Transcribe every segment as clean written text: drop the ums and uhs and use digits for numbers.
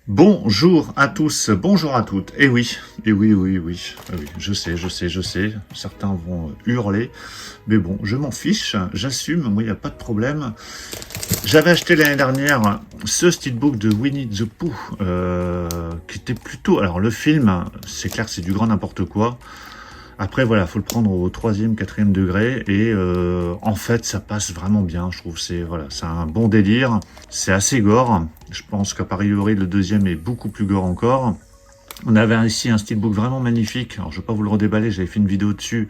Bonjour à tous, bonjour à toutes. Et oui, je sais. Certains vont hurler, mais bon, je m'en fiche, j'assume, moi, il n'y a pas de problème. J'avais acheté l'année dernière ce steelbook de Winnie the Pooh, qui était plutôt... Alors, le film, c'est clair que c'est du grand n'importe quoi. Après, voilà, faut le prendre au troisième, quatrième degré, et en fait, ça passe vraiment bien, je trouve. C'est un bon délire, c'est assez gore. Je pense qu'a priori, le deuxième est beaucoup plus gore encore. On avait ici un steelbook vraiment magnifique. Alors, je vais pas vous le redéballer, j'avais fait une vidéo dessus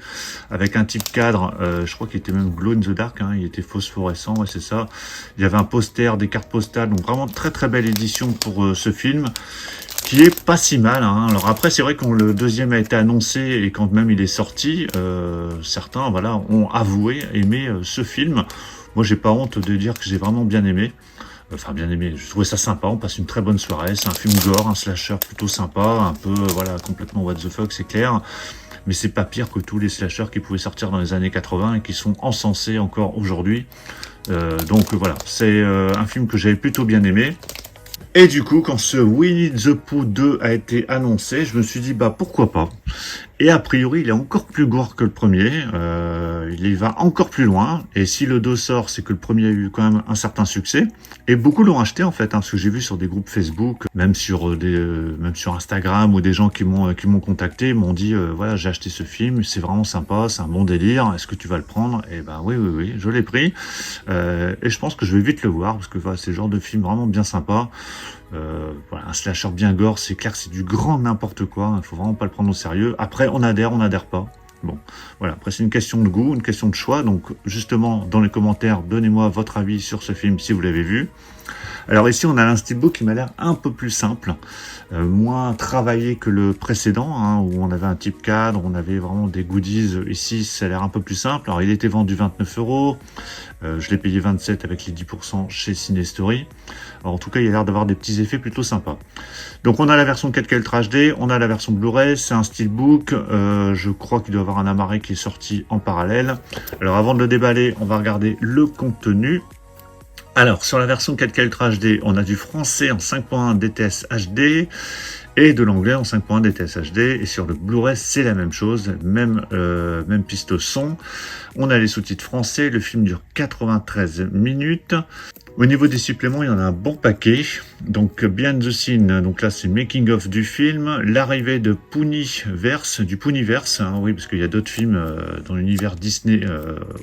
avec un type cadre. Je crois qu'il était même glow in the dark, hein, il était phosphorescent, ouais, c'est ça. Il y avait un poster, des cartes postales, donc vraiment très très belle édition pour ce film, qui est pas si mal, hein. Alors après, c'est vrai quand le deuxième a été annoncé et quand même il est sorti, certains, voilà, ont avoué aimer ce film. Moi, j'ai pas honte de dire que j'ai vraiment bien aimé. Enfin, bien aimé, je trouvais ça sympa, on passe une très bonne soirée, c'est un film gore, un slasher plutôt sympa, un peu, voilà, complètement what the fuck, c'est clair, mais c'est pas pire que tous les slashers qui pouvaient sortir dans les années 80 et qui sont encensés encore aujourd'hui. Donc voilà, c'est un film que j'avais plutôt bien aimé. Et du coup, quand ce Winnie the Pooh 2 a été annoncé, je me suis dit, bah pourquoi pas. Et a priori, il est encore plus gore que le premier, il y va encore plus loin, et si le 2 sort, c'est que le premier a eu quand même un certain succès, et beaucoup l'ont acheté en fait, hein, parce que j'ai vu sur des groupes Facebook, même sur Instagram, ou des gens qui m'ont contacté, m'ont dit, voilà, j'ai acheté ce film, c'est vraiment sympa, c'est un bon délire, est-ce que tu vas le prendre? Et ben oui, je l'ai pris, et je pense que je vais vite le voir, parce que voilà, c'est le genre de film vraiment bien sympa. Voilà, un slasher bien gore, c'est clair que c'est du grand n'importe quoi, il faut vraiment pas le prendre au sérieux. Après, on n'adhère pas. Bon, voilà, après c'est une question de goût, une question de choix, donc justement, dans les commentaires, donnez-moi votre avis sur ce film si vous l'avez vu. Alors ici, on a un steelbook qui m'a l'air un peu plus simple, moins travaillé que le précédent, hein, où on avait un type cadre, on avait vraiment des goodies. Ici, ça a l'air un peu plus simple. Alors, il était vendu 29 €, je l'ai payé 27 avec les 10% chez Cinestory. Alors, en tout cas, il a l'air d'avoir des petits effets plutôt sympas. Donc, on a la version 4K Ultra HD, on a la version Blu-ray, c'est un steelbook. Je crois qu'il doit y avoir un amarré qui est sorti en parallèle. Alors, avant de le déballer, on va regarder le contenu. Alors, sur la version 4K Ultra HD, on a du français en 5.1 DTS HD et de l'anglais en 5.1 DTS HD. Et sur le Blu-ray, c'est la même chose, même piste son. On a les sous-titres français, le film dure 93 minutes. Au niveau des suppléments, il y en a un bon paquet. Donc, Behind the Scene, donc là, c'est making of du film. L'arrivée de Puniverse, du Puniverse, hein, oui, parce qu'il y a d'autres films dans l'univers Disney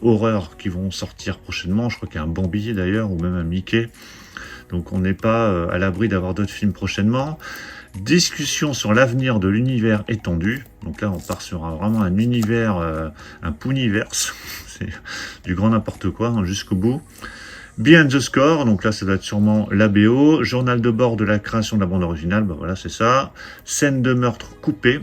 horreur qui vont sortir prochainement. Je crois qu'il y a un Bambi d'ailleurs, ou même un Mickey. Donc, on n'est pas à l'abri d'avoir d'autres films prochainement. Discussion sur l'avenir de l'univers étendu. Donc là, on part sur vraiment un univers, un Puniverse. C'est du grand n'importe quoi, hein, jusqu'au bout. Behind the Score, donc là ça doit être sûrement la BO. Journal de bord de la création de la bande originale, ben voilà c'est ça. Scène de meurtre coupée.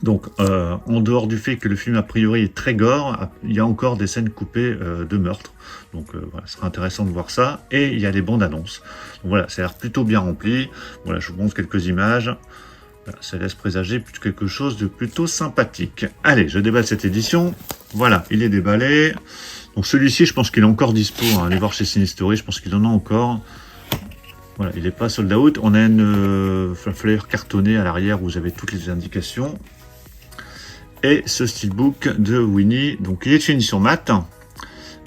Donc en dehors du fait que le film a priori est très gore, il y a encore des scènes coupées de meurtre. Donc voilà, ce sera intéressant de voir ça. Et il y a des bandes annonces. Donc voilà, ça a l'air plutôt bien rempli. Voilà, je vous montre quelques images. Voilà, ça laisse présager quelque chose de plutôt sympathique. Allez, je déballe cette édition. Voilà, il est déballé. Donc celui-ci, je pense qu'il est encore dispo, hein. Allez voir chez Cinestory, je pense qu'il en a encore. Voilà, il n'est pas sold out. On a une flyer cartonnée à l'arrière où vous avez toutes les indications. Et ce steelbook de Winnie, donc il est de chez Édition Mat.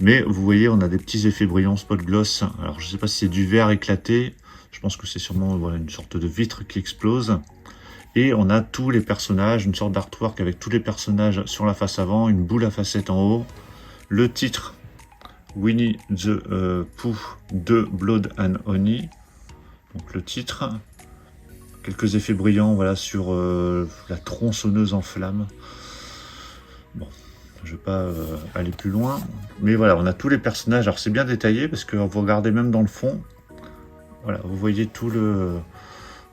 Mais vous voyez, on a des petits effets brillants, spot gloss. Alors je ne sais pas si c'est du verre éclaté. Je pense que c'est sûrement voilà, une sorte de vitre qui explose. Et on a tous les personnages, une sorte d'artwork avec tous les personnages sur la face avant, une boule à facettes en haut. Le titre, Winnie the Pooh 2 Blood and Honey. Donc le titre. Quelques effets brillants voilà, sur la tronçonneuse en flammes. Bon, je ne vais pas aller plus loin. Mais voilà, on a tous les personnages. Alors c'est bien détaillé parce que vous regardez même dans le fond. Voilà, vous voyez tous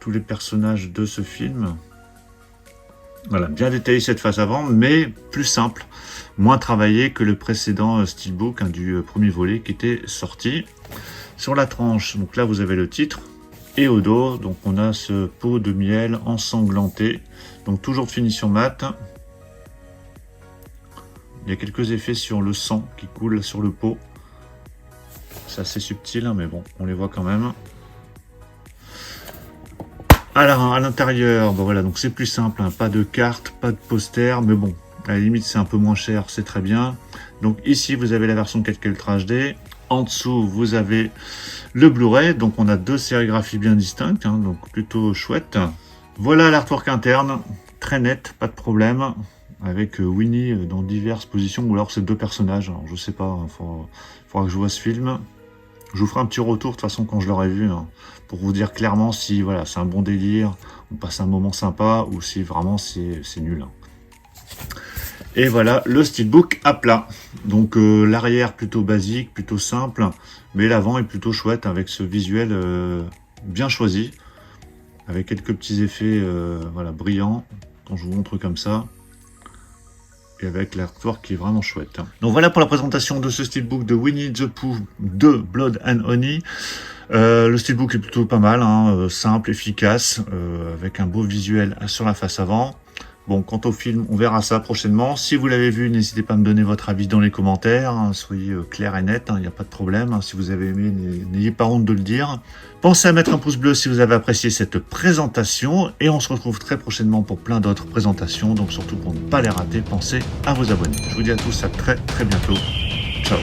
les personnages de ce film. Voilà, bien détaillé cette face avant, mais plus simple, moins travaillé que le précédent steelbook hein, du premier volet qui était sorti. Sur la tranche, donc là vous avez le titre, et au dos, donc on a ce pot de miel ensanglanté, donc toujours de finition mat. Il y a quelques effets sur le sang qui coule sur le pot. C'est assez subtil, hein, mais bon, on les voit quand même. Alors, à l'intérieur, bon voilà, donc c'est plus simple, hein, pas de carte, pas de poster, mais bon, à la limite c'est un peu moins cher, c'est très bien. Donc ici vous avez la version 4K Ultra HD, en dessous vous avez le Blu-ray, donc on a deux sérigraphies bien distinctes, hein, donc plutôt chouette. Voilà l'artwork interne, très net, pas de problème, avec Winnie dans diverses positions, ou alors c'est deux personnages, alors je sais pas, hein, faudra que je vois ce film. Je vous ferai un petit retour de toute façon quand je l'aurai vu, hein, pour vous dire clairement si voilà c'est un bon délire, on passe un moment sympa, ou si vraiment c'est nul. Hein. Et voilà le steelbook à plat. Donc l'arrière plutôt basique, plutôt simple, mais l'avant est plutôt chouette avec ce visuel bien choisi, avec quelques petits effets voilà, brillants, quand je vous montre comme ça. Et avec l'artwork qui est vraiment chouette. Donc voilà pour la présentation de ce steelbook de Winnie the Pooh de Blood and Honey. Le steelbook est plutôt pas mal, hein, simple, efficace, avec un beau visuel sur la face avant. Bon, quant au film, on verra ça prochainement. Si vous l'avez vu, n'hésitez pas à me donner votre avis dans les commentaires. Hein, soyez clair et net, il n'y a pas de problème. Hein, si vous avez aimé, n'ayez pas honte de le dire. Pensez à mettre un pouce bleu si vous avez apprécié cette présentation. Et on se retrouve très prochainement pour plein d'autres présentations. Donc surtout pour ne pas les rater, pensez à vous abonner. Je vous dis à tous à très très bientôt. Ciao.